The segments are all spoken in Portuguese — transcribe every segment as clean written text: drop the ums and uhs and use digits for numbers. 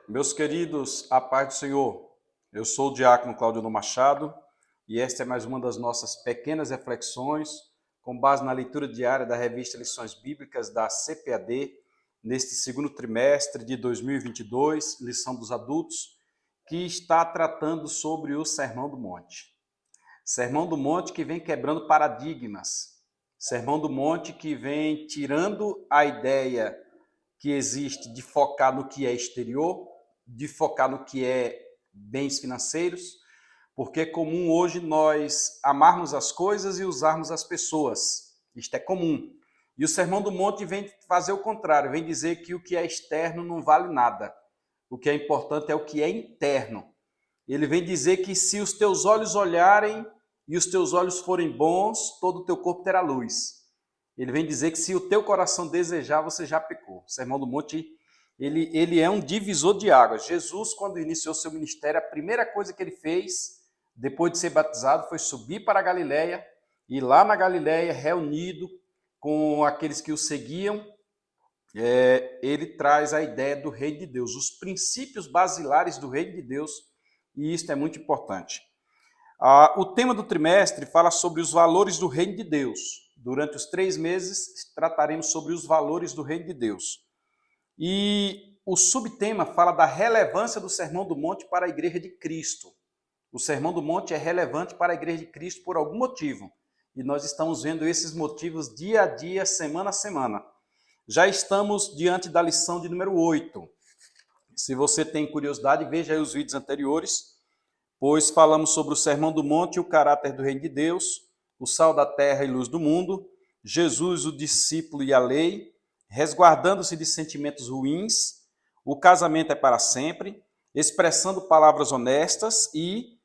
Meus queridos, a paz do Senhor. Eu sou o diácono Claudio Machado e esta é mais uma das nossas pequenas reflexões com base na leitura diária da revista Lições Bíblicas da CPAD, neste segundo trimestre de 2022, lição dos adultos, que está tratando sobre o Sermão do Monte. Sermão do Monte que vem quebrando paradigmas. Sermão do Monte que vem tirando a ideia que existe de focar no que é exterior, de focar no que é bens financeiros, porque é comum hoje nós amarmos as coisas e usarmos as pessoas. Isto é comum. E o Sermão do Monte vem fazer o contrário, vem dizer que o que é externo não vale nada. O que é importante é o que é interno. Ele vem dizer que se os teus olhos olharem e os teus olhos forem bons, todo o teu corpo terá luz. Ele vem dizer que se o teu coração desejar, você já pecou. O Sermão do Monte, ele é um divisor de águas. Jesus, quando iniciou seu ministério, a primeira coisa que ele fez, depois de ser batizado, foi subir para a Galileia, e lá na Galileia, reunido com aqueles que o seguiam, ele traz a ideia do reino de Deus, os princípios basilares do reino de Deus, e isso é muito importante. O tema do trimestre fala sobre os valores do reino de Deus. Durante os 3 meses, trataremos sobre os valores do reino de Deus. E o subtema fala da relevância do Sermão do Monte para a Igreja de Cristo. O Sermão do Monte é relevante para a Igreja de Cristo por algum motivo. E nós estamos vendo esses motivos dia a dia, semana a semana. Já estamos diante da lição de número 8. Se você tem curiosidade, veja aí os vídeos anteriores, pois falamos sobre o Sermão do Monte e o caráter do reino de Deus, o sal da terra e luz do mundo, Jesus, o discípulo e a lei, resguardando-se de sentimentos ruins, o casamento é para sempre, expressando palavras honestas e,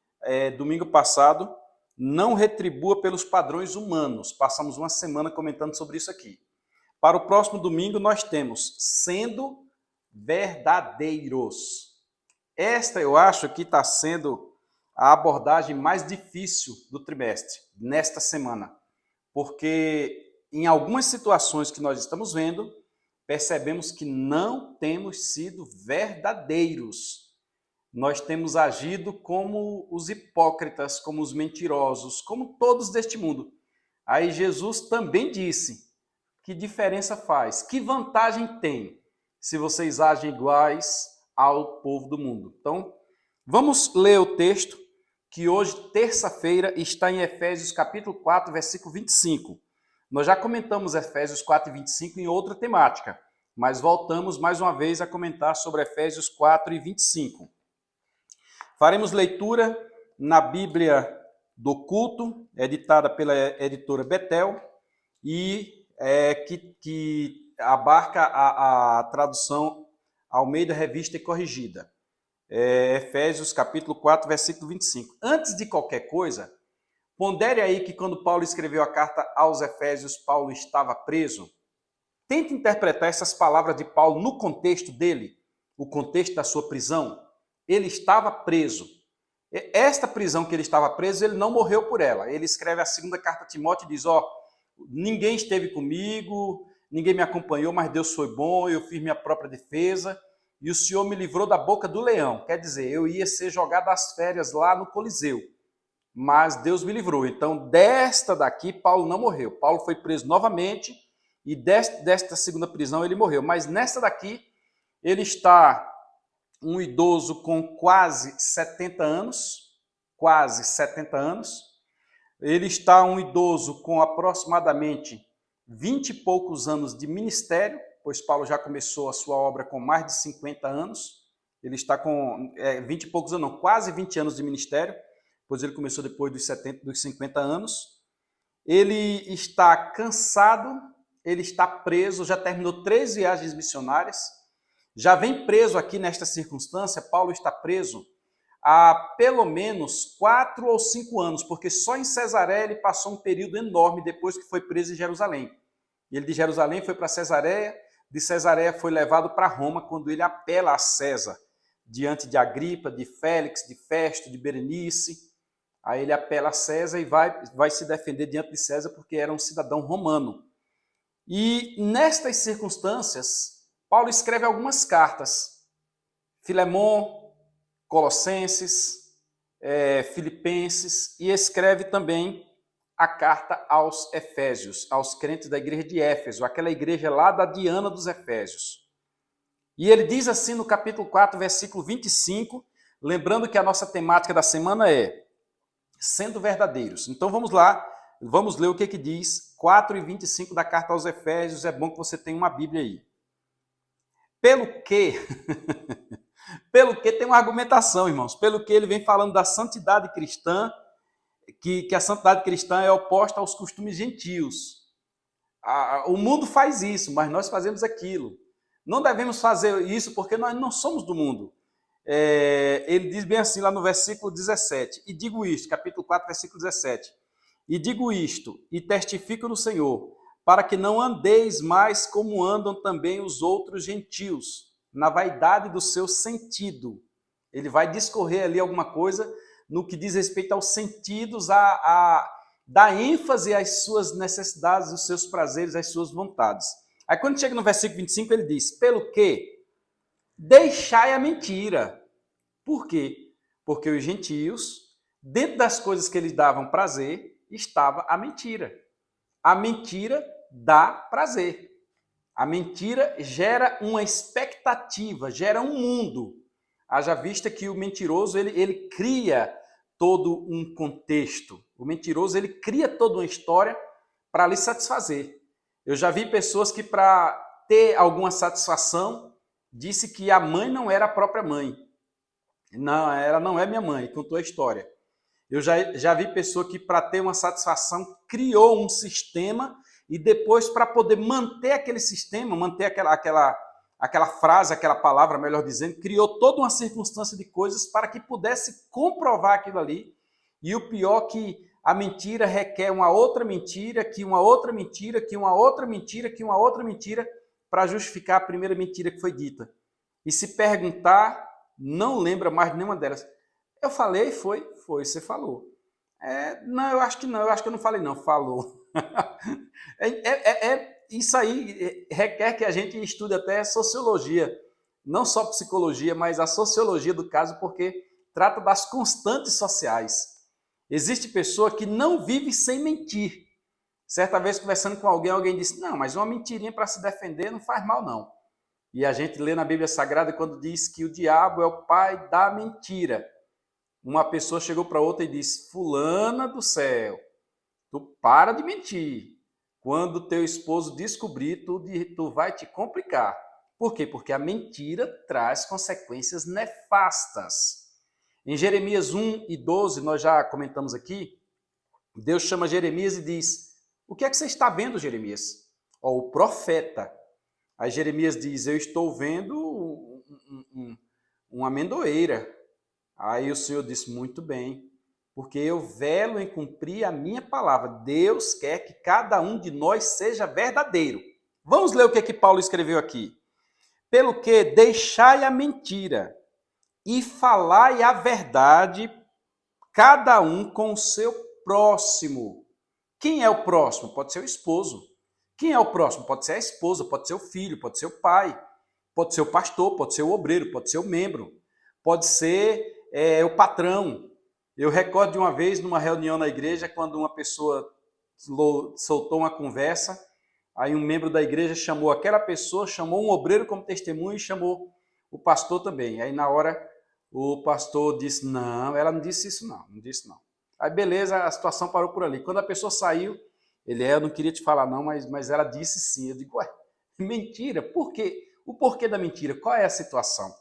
domingo passado, não retribua pelos padrões humanos. Passamos uma semana comentando sobre isso aqui. Para o próximo domingo nós temos sendo verdadeiros. Esta eu acho que está sendo a abordagem mais difícil do trimestre, nesta semana, porque em algumas situações que nós estamos vendo, percebemos que não temos sido verdadeiros. Nós temos agido como os hipócritas, como os mentirosos, como todos deste mundo. Aí Jesus também disse, que diferença faz? Que vantagem tem se vocês agem iguais ao povo do mundo? Então, vamos ler o texto, que hoje, terça-feira, está em Efésios capítulo 4, versículo 25. Nós já comentamos Efésios 4 e 25 em outra temática, mas voltamos mais uma vez a comentar sobre Efésios 4 e 25. Faremos leitura na Bíblia do Culto, editada pela editora Betel, e que abarca a tradução Almeida Revista e Corrigida. Efésios capítulo 4, versículo 25. Antes de qualquer coisa, pondere aí que quando Paulo escreveu a carta aos Efésios, Paulo estava preso. Tente interpretar essas palavras de Paulo no contexto dele, o contexto da sua prisão. Ele estava preso. Esta prisão que ele estava preso, ele não morreu por ela. Ele escreve a segunda carta a Timóteo e diz, ninguém esteve comigo, ninguém me acompanhou, mas Deus foi bom, eu fiz minha própria defesa, e o Senhor me livrou da boca do leão. Quer dizer, eu ia ser jogado às férias lá no Coliseu, mas Deus me livrou. Então, desta daqui, Paulo não morreu. Paulo foi preso novamente, e desta segunda prisão ele morreu. Mas nessa daqui, ele está um idoso com quase 70 anos, ele está um idoso com aproximadamente 20 e poucos anos de ministério, pois Paulo já começou a sua obra com mais de 50 anos, ele está com 20 e poucos anos, não, quase 20 anos de ministério, pois ele começou depois dos 50 anos. Ele está cansado, ele está preso, já terminou 3 viagens missionárias, já vem preso aqui nesta circunstância. Paulo está preso há pelo menos 4 ou 5 anos, porque só em Cesareia ele passou um período enorme depois que foi preso em Jerusalém. Ele de Jerusalém foi para Cesareia, de Cesareia foi levado para Roma, quando ele apela a César, diante de Agripa, de Félix, de Festo, de Berenice. Aí ele apela a César e vai se defender diante de César, porque era um cidadão romano. E nestas circunstâncias, Paulo escreve algumas cartas. Filemon, Colossenses, Filipenses, e escreve também a carta aos Efésios, aos crentes da igreja de Éfeso, aquela igreja lá da Diana dos Efésios. E ele diz assim no capítulo 4, versículo 25, lembrando que a nossa temática da semana é sendo verdadeiros. Então vamos lá, vamos ler o que diz 4 e 25 da carta aos Efésios. É bom que você tenha uma Bíblia aí. Pelo que tem uma argumentação, irmãos, pelo que ele vem falando da santidade cristã, que a santidade cristã é oposta aos costumes gentios. O mundo faz isso, mas nós fazemos aquilo. Não devemos fazer isso porque nós não somos do mundo. Ele diz bem assim lá no versículo 17, e digo isto, capítulo 4, versículo 17, e digo isto, e testifico no Senhor, para que não andeis mais como andam também os outros gentios, na vaidade do seu sentido. Ele vai discorrer ali alguma coisa no que diz respeito aos sentidos, dar ênfase às suas necessidades, aos seus prazeres, às suas vontades. Aí quando chega no versículo 25, ele diz, pelo que deixai a mentira. Por quê? Porque os gentios, dentro das coisas que eles davam prazer, estava a mentira. A mentira dá prazer. A mentira gera uma expectativa, gera um mundo. Haja vista que o mentiroso, ele cria todo um contexto. O mentiroso, ele cria toda uma história para lhe satisfazer. Eu já vi pessoas que, para ter alguma satisfação, disse que a mãe não era a própria mãe. Não, ela não é minha mãe, contou a história. Eu já vi pessoa que, para ter uma satisfação, criou um sistema e depois, para poder manter aquele sistema, manter aquela frase, aquela palavra, melhor dizendo, criou toda uma circunstância de coisas para que pudesse comprovar aquilo ali. E o pior que a mentira requer uma outra mentira, que uma outra mentira, que uma outra mentira, que uma outra mentira, para justificar a primeira mentira que foi dita. E se perguntar, não lembra mais de nenhuma delas. Eu falei, foi, você falou. Não, eu acho que eu não falei não, falou. Isso aí requer que a gente estude até sociologia, não só psicologia, mas a sociologia do caso, porque trata das constantes sociais. Existe pessoa que não vive sem mentir. Certa vez, conversando com alguém disse, não, mas uma mentirinha para se defender não faz mal, não. E a gente lê na Bíblia Sagrada quando diz que o diabo é o pai da mentira. Uma pessoa chegou para outra e disse, fulana do céu, tu para de mentir. Quando teu esposo descobrir, tu vai te complicar. Por quê? Porque a mentira traz consequências nefastas. Em Jeremias 1 e 12, nós já comentamos aqui, Deus chama Jeremias e diz, o que é que você está vendo, Jeremias? O profeta. Aí Jeremias diz, eu estou vendo uma amendoeira. Aí o Senhor disse, muito bem, porque eu velo em cumprir a minha palavra. Deus quer que cada um de nós seja verdadeiro. Vamos ler o que Paulo escreveu aqui. Pelo que deixai a mentira e falai a verdade, cada um com o seu próximo. Quem é o próximo? Pode ser o esposo. Quem é o próximo? Pode ser a esposa, pode ser o filho, pode ser o pai, pode ser o pastor, pode ser o obreiro, pode ser o membro, pode ser o patrão. Eu recordo de uma vez, numa reunião na igreja, quando uma pessoa soltou uma conversa, aí um membro da igreja chamou aquela pessoa, chamou um obreiro como testemunho e chamou o pastor também. Aí na hora o pastor disse, não, ela não disse isso não disse não. Aí beleza, a situação parou por ali. Quando a pessoa saiu, eu não queria te falar não, mas ela disse sim. Eu digo, mentira, por quê? O porquê da mentira? Qual é a situação?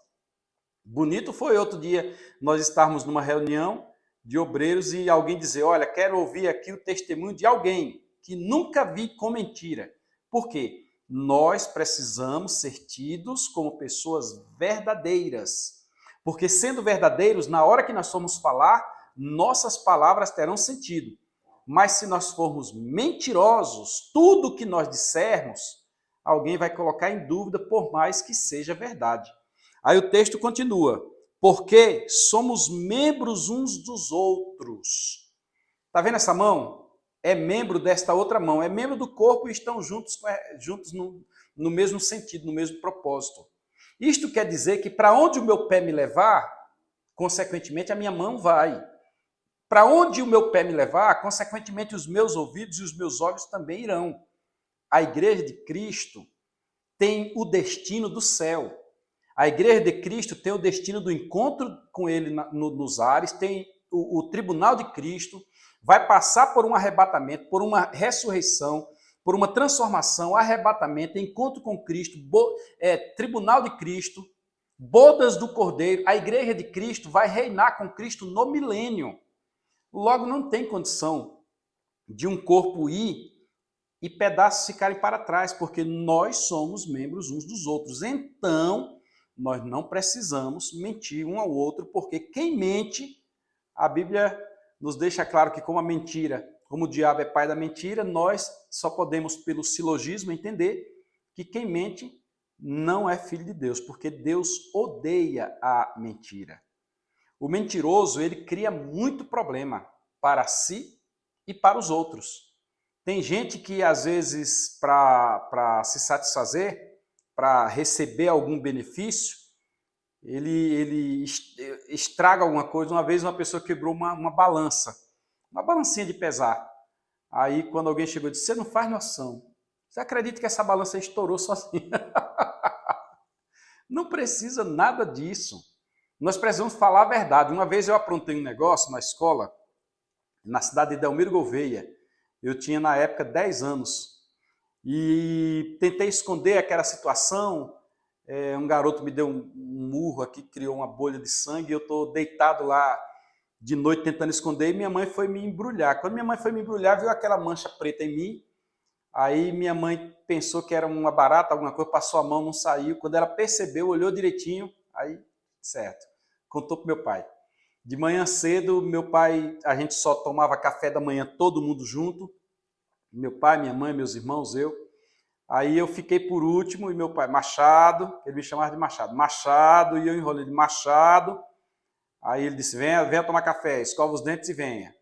Bonito foi outro dia nós estarmos numa reunião de obreiros e alguém dizer, olha, quero ouvir aqui o testemunho de alguém que nunca vi com mentira. Por quê? Nós precisamos ser tidos como pessoas verdadeiras. Porque sendo verdadeiros, na hora que nós formos falar, nossas palavras terão sentido. Mas se nós formos mentirosos, tudo que nós dissermos, alguém vai colocar em dúvida, por mais que seja verdade. Aí o texto continua, porque somos membros uns dos outros. Está vendo essa mão? É membro desta outra mão, é membro do corpo e estão juntos no mesmo sentido, no mesmo propósito. Isto quer dizer que para onde o meu pé me levar, consequentemente a minha mão vai. Para onde o meu pé me levar, consequentemente os meus ouvidos e os meus olhos também irão. A igreja de Cristo tem o destino do céu. A igreja de Cristo tem o destino do encontro com ele nos ares, tem o tribunal de Cristo, vai passar por um arrebatamento, por uma ressurreição, por uma transformação, arrebatamento, encontro com Cristo, tribunal de Cristo, bodas do Cordeiro. A igreja de Cristo vai reinar com Cristo no milênio. Logo, não tem condição de um corpo ir e pedaços ficarem para trás, porque nós somos membros uns dos outros. Então, nós não precisamos mentir um ao outro, porque quem mente, a Bíblia nos deixa claro que como a mentira, como o diabo é pai da mentira, nós só podemos, pelo silogismo, entender que quem mente não é filho de Deus, porque Deus odeia a mentira. O mentiroso, ele cria muito problema para si e para os outros. Tem gente que, às vezes, para se satisfazer, para receber algum benefício, ele estraga alguma coisa. Uma vez uma pessoa quebrou uma balança, uma balancinha de pesar. Aí, quando alguém chegou e disse, você não faz noção. Você acredita que essa balança estourou sozinha? Não precisa nada disso. Nós precisamos falar a verdade. Uma vez eu aprontei um negócio na escola, na cidade de Delmiro Gouveia. Eu tinha, na época, 10 anos. E tentei esconder aquela situação. Um garoto me deu um murro aqui, criou uma bolha de sangue. Eu estou deitado lá de noite tentando esconder. E minha mãe foi me embrulhar. Quando minha mãe foi me embrulhar, viu aquela mancha preta em mim. Aí minha mãe pensou que era uma barata, alguma coisa, passou a mão, não saiu. Quando ela percebeu, olhou direitinho, aí, certo. Contou para meu pai. De manhã cedo, meu pai, a gente só tomava café da manhã todo mundo junto. Meu pai, minha mãe, meus irmãos, eu. Aí eu fiquei por último e meu pai, Machado, ele me chamava de Machado. Machado, e eu enrolei de Machado. Aí ele disse, venha tomar café, escova os dentes e venha.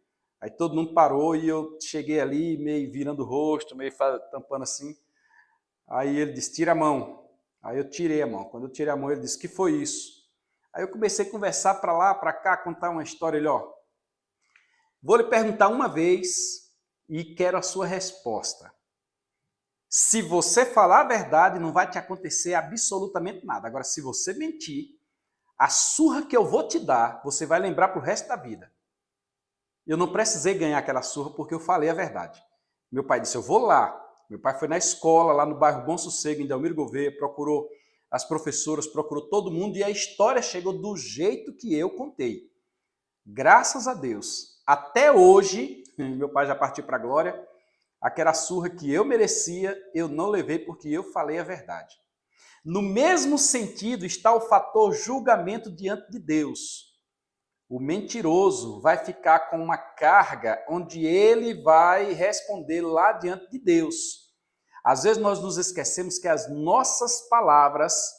Aí todo mundo parou e eu cheguei ali, meio virando o rosto, meio tampando assim. Aí ele disse, tira a mão. Aí eu tirei a mão. Quando eu tirei a mão, ele disse, que foi isso? Aí eu comecei a conversar para lá, para cá, contar uma história. Ele, vou lhe perguntar uma vez e quero a sua resposta. Se você falar a verdade, não vai te acontecer absolutamente nada. Agora, se você mentir, a surra que eu vou te dar, você vai lembrar para o resto da vida. Eu não precisei ganhar aquela surra porque eu falei a verdade. Meu pai disse, eu vou lá. Meu pai foi na escola, lá no bairro Bom Sossego, em Delmiro Gouveia, procurou as professoras, procurou todo mundo e a história chegou do jeito que eu contei. Graças a Deus. Até hoje, meu pai já partiu para a glória, aquela surra que eu merecia, eu não levei porque eu falei a verdade. No mesmo sentido está o fator julgamento diante de Deus. O mentiroso vai ficar com uma carga onde ele vai responder lá diante de Deus. Às vezes nós nos esquecemos que as nossas palavras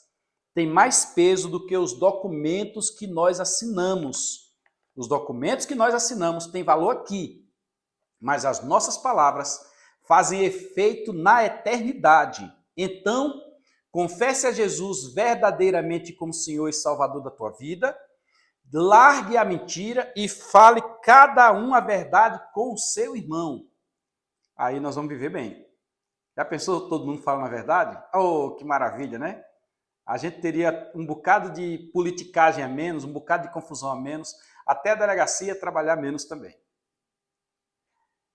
têm mais peso do que os documentos que nós assinamos. Os documentos que nós assinamos têm valor aqui, mas as nossas palavras fazem efeito na eternidade. Então, confesse a Jesus verdadeiramente como Senhor e Salvador da tua vida, largue a mentira e fale cada um a verdade com o seu irmão. Aí nós vamos viver bem. Já pensou todo mundo falando a verdade? Oh, que maravilha, né? A gente teria um bocado de politicagem a menos, um bocado de confusão a menos, até a delegacia trabalhar menos também.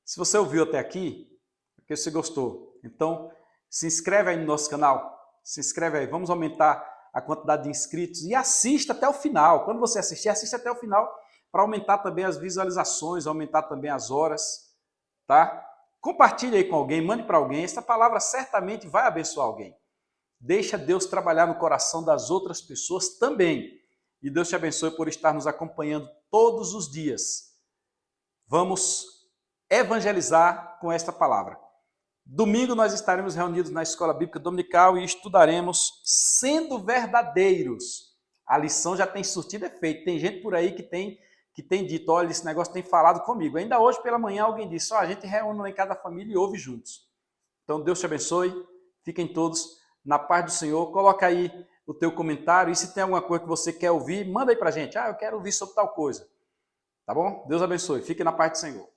Se você ouviu até aqui, é porque você gostou. Então, se inscreve aí no nosso canal. Se inscreve aí. Vamos aumentar a quantidade de inscritos e assista até o final. Quando você assistir, assista até o final para aumentar também as visualizações, aumentar também as horas, tá? Compartilhe aí com alguém, mande para alguém. Essa palavra certamente vai abençoar alguém. Deixa Deus trabalhar no coração das outras pessoas também. E Deus te abençoe por estar nos acompanhando todos os dias. Vamos evangelizar com esta palavra. Domingo nós estaremos reunidos na Escola Bíblica Dominical e estudaremos sendo verdadeiros. A lição já tem surtido efeito. Tem gente por aí que tem dito, olha, esse negócio tem falado comigo. Ainda hoje pela manhã alguém disse, a gente reúne lá em cada família e ouve juntos. Então Deus te abençoe. Fiquem todos na paz do Senhor. Coloca aí o teu comentário. E se tem alguma coisa que você quer ouvir, manda aí pra gente. Eu quero ouvir sobre tal coisa. Tá bom? Deus abençoe. Fique na paz do Senhor.